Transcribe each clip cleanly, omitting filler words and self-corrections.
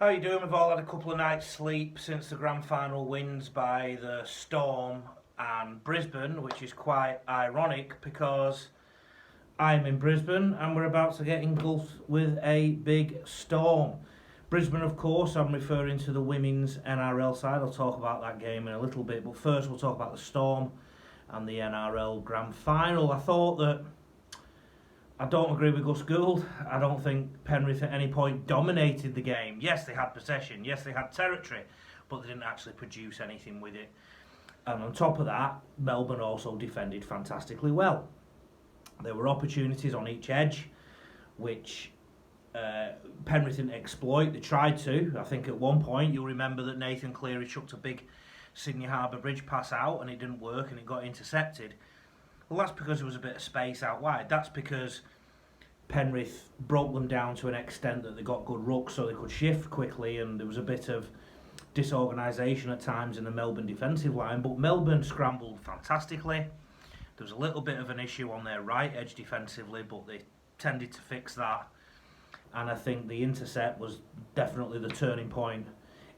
How are you doing? We've all had a couple of nights sleep since the grand final wins by the Storm and Brisbane, which is quite ironic because I'm in Brisbane and we're about to get engulfed with a big storm. Brisbane, of course, I'm referring to the women's NRL side. I'll talk about that game in a little bit, but first we'll talk about the Storm and the NRL grand final. I don't agree with Gus Gould. I don't think Penrith at any point dominated the game. Yes, they had possession. Yes, they had territory, but they didn't actually produce anything with it. And on top of that, Melbourne also defended fantastically well. There were opportunities on each edge, which Penrith didn't exploit. They tried to. I think at one point, you'll remember that Nathan Cleary chucked a big Sydney Harbour Bridge pass out and it didn't work and it got intercepted. Well, that's because there was a bit of space out wide. That's because Penrith broke them down to an extent that they got good rucks so they could shift quickly, and there was a bit of disorganisation at times in the Melbourne defensive line. But Melbourne scrambled fantastically. There was a little bit of an issue on their right edge defensively, but they tended to fix that. And I think the intercept was definitely the turning point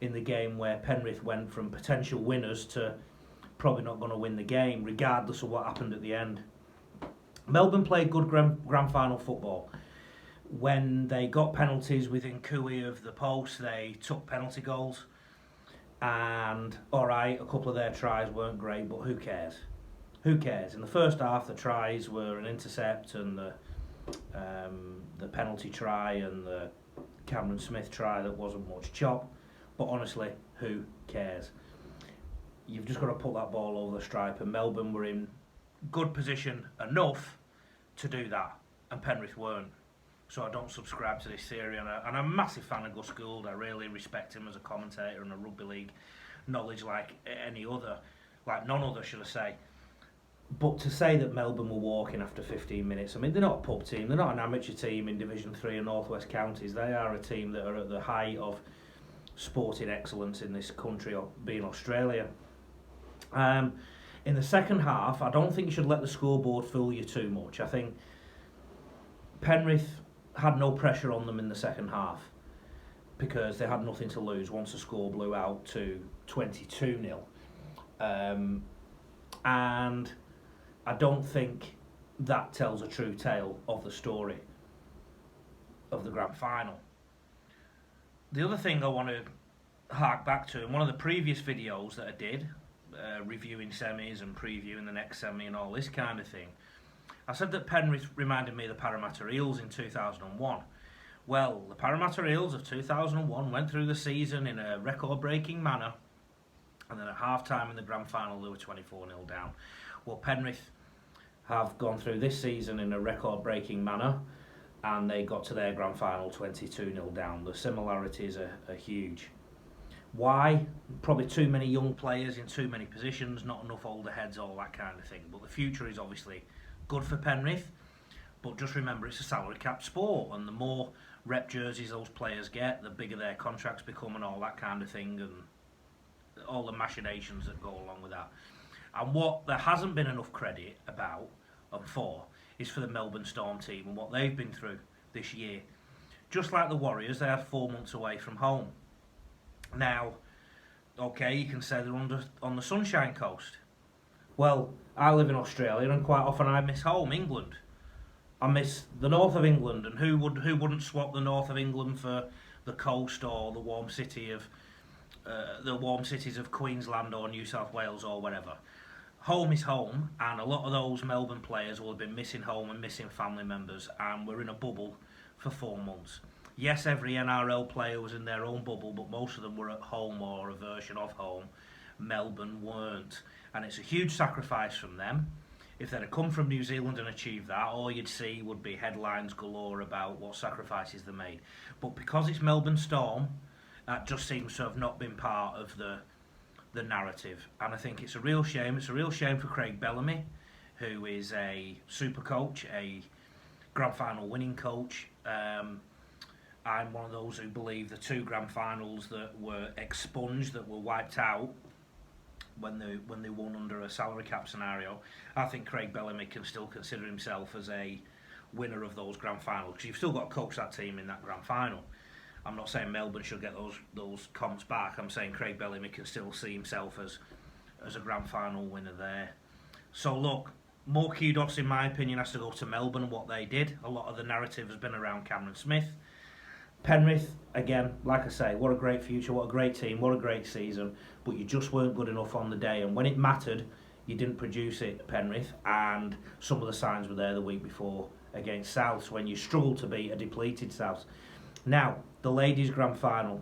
in the game where Penrith went from potential winners to probably not going to win the game, regardless of what happened at the end. Melbourne played good grand final football. When they got penalties within cooey of the post, they took penalty goals. And, alright, a couple of their tries weren't great, but who cares? Who cares? In the first half, the tries were an intercept and the penalty try and the Cameron Smith try that wasn't much chop. But honestly, who cares? You've just got to put that ball over the stripe, and Melbourne were in good position enough to do that, and Penrith weren't. So I don't subscribe to this theory, and I'm a massive fan of Gus Gould. I really respect him as a commentator and a rugby league knowledge like none other, should I say. But to say that Melbourne were walking after 15 minutes, I mean, they're not a pub team, they're not an amateur team in Division 3 and North West Counties. They are a team that are at the height of sporting excellence in this country, being Australia. In the second half, I don't think you should let the scoreboard fool you too much. I think Penrith had no pressure on them in the second half because they had nothing to lose once the score blew out to 22-0. And I don't think that tells a true tale of the story of the grand final. The other thing I want to hark back to, in one of the previous videos that I did, reviewing semis and previewing the next semi and all this kind of thing, I said that Penrith reminded me of the Parramatta Eels in 2001. Well, the Parramatta Eels of 2001 went through the season in a record-breaking manner, and then at half-time in the grand final they were 24-0 down. Well, Penrith have gone through this season in a record-breaking manner, and they got to their grand final 22-0 down. The similarities are huge. Why? Probably too many young players in too many positions, not enough older heads, all that kind of thing. But the future is obviously good for Penrith. But just remember, it's a salary cap sport, and the more rep jerseys those players get, the bigger their contracts become and all that kind of thing, and all the machinations that go along with that. And what there hasn't been enough credit about and for is for the Melbourne Storm team and what they've been through this year. Just like the Warriors, they had 4 months away from home. Now, okay, you can say they're on the Sunshine Coast. Well, I live in Australia and quite often I miss home, England. I miss the north of England, and who wouldn't swap the north of England for the coast or the warm cities of Queensland or New South Wales or whatever. Home is home, and a lot of those Melbourne players will have been missing home and missing family members, and we're in a bubble for 4 months. Yes, every NRL player was in their own bubble, but most of them were at home or a version of home. Melbourne weren't. And it's a huge sacrifice from them. If they'd have come from New Zealand and achieved that, all you'd see would be headlines galore about what sacrifices they made. But because it's Melbourne Storm, that just seems to have not been part of the narrative. And I think it's a real shame. It's a real shame for Craig Bellamy, who is a super coach, a grand final winning coach. I'm one of those who believe the 2 grand finals that were expunged, that were wiped out when they won under a salary cap scenario, I think Craig Bellamy can still consider himself as a winner of those grand finals, because you've still got to coach that team in that grand final. I'm not saying Melbourne should get those comps back. I'm saying Craig Bellamy can still see himself as a grand final winner there. So look, more kudos in my opinion has to go to Melbourne and what they did. A lot of the narrative has been around Cameron Smith. Penrith, again, like I say, what a great future, what a great team, what a great season, but you just weren't good enough on the day, and when it mattered, you didn't produce it, Penrith, and some of the signs were there the week before against Souths when you struggled to beat a depleted Souths. Now, the ladies' grand final,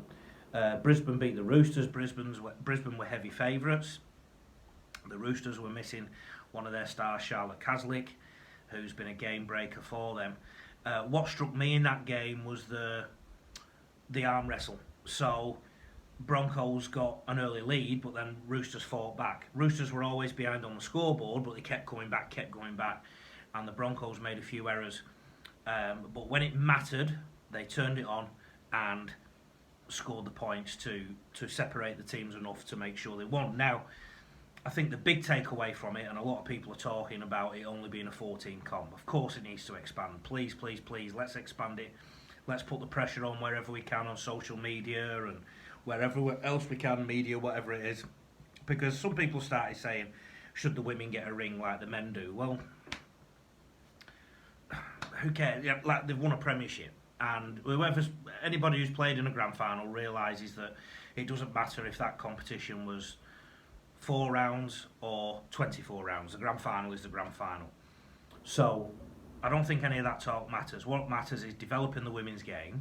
Brisbane beat the Roosters. Brisbane were heavy favourites. The Roosters were missing one of their stars, Charlotte Caslick, who's been a game breaker for them. What struck me in that game was the arm wrestle. So Broncos got an early lead, but then Roosters fought back. Roosters were always behind on the scoreboard, but they kept going back, and the Broncos made a few errors. But when it mattered, they turned it on and scored the points to separate the teams enough to make sure they won. Now, I think the big takeaway from it, and a lot of people are talking about it only being a 14 comp. Of course it needs to expand. Please, please, please, let's expand it. Let's put the pressure on wherever we can on social media and wherever else we can, media, whatever it is. Because some people started saying, should the women get a ring like the men do? Well, who cares? Yeah, like they've won a premiership. And anybody who's played in a grand final realises that it doesn't matter if that competition was 4 rounds or 24 rounds. The grand final is the grand final. So I don't think any of that talk matters. What matters is developing the women's game,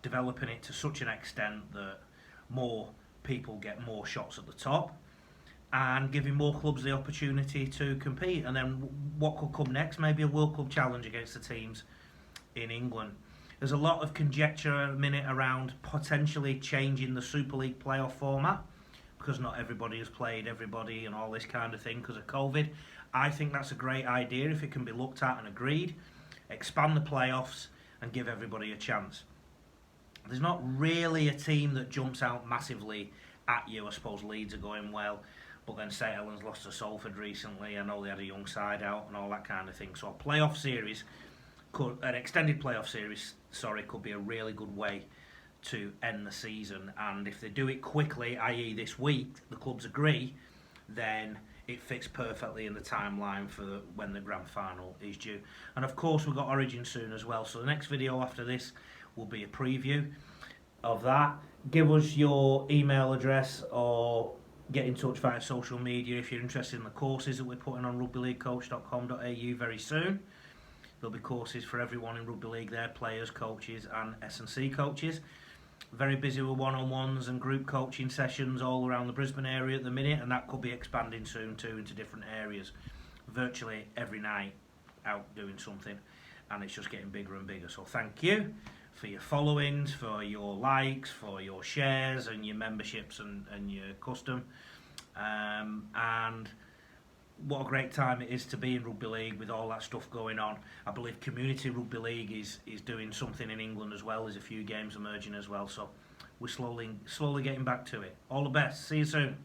developing it to such an extent that more people get more shots at the top, and giving more clubs the opportunity to compete. And then what could come next? Maybe a World Cup challenge against the teams in England. There's a lot of conjecture at the minute around potentially changing the Super League playoff format, because not everybody has played everybody and all this kind of thing because of COVID. I think that's a great idea if it can be looked at and agreed. Expand the playoffs and give everybody a chance. There's not really a team that jumps out massively at you. I suppose Leeds are going well, but then St Helens lost to Salford recently. I know they had a young side out and all that kind of thing. So an extended playoff series, could be a really good way to end the season. And if they do it quickly, i.e. this week, the clubs agree, then it fits perfectly in the timeline for when the grand final is due. And of course we've got Origin soon as well, so the next video after this will be a preview of that. Give us your email address or get in touch via social media if you're interested in the courses that we're putting on rugbyleaguecoach.com.au very soon. There'll be courses for everyone in rugby league there, players, coaches and S&C coaches. Very busy with one-on-ones and group coaching sessions all around the Brisbane area at the minute, and that could be expanding soon too into different areas. Virtually every night out doing something, and it's just getting bigger and bigger. So thank you for your followings, for your likes, for your shares and your memberships and your custom. And what a great time it is to be in rugby league with all that stuff going on. I believe community rugby league is doing something in England as well. There's a few games emerging as well, so we're slowly getting back to it. All the best. See you soon.